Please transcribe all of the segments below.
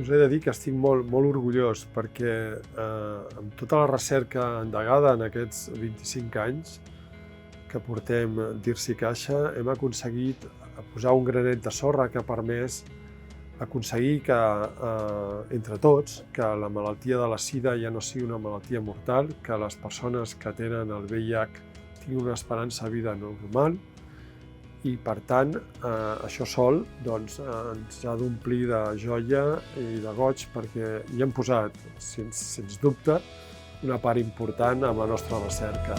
us he de dir que estic molt orgullós perquè amb tota la recerca endegada en aquests 25 anys que portem d'IRSI Caixa hem aconseguit posar un granet de sorra que ha permès aconseguir que, entre tots, que la malaltia de la sida ja no sigui una malaltia mortal, que les persones que tenen el VIH tinguin una esperança de vida normal i, per tant, això sol ens ha d'omplir de joia i de goig perquè hi hem posat, sens dubte, una part important amb la nostra recerca.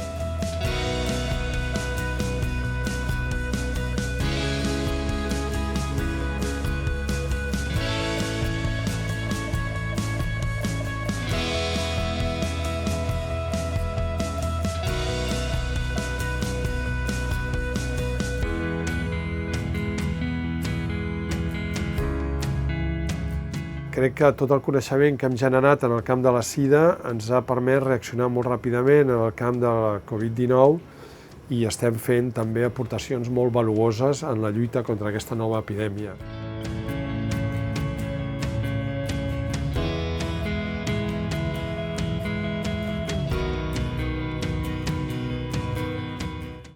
Crec que tot el coneixement que hem generat en el camp de la sida ens ha permès reaccionar molt ràpidament en el camp de la Covid-19 i estem fent també aportacions molt valuoses en la lluita contra aquesta nova epidèmia.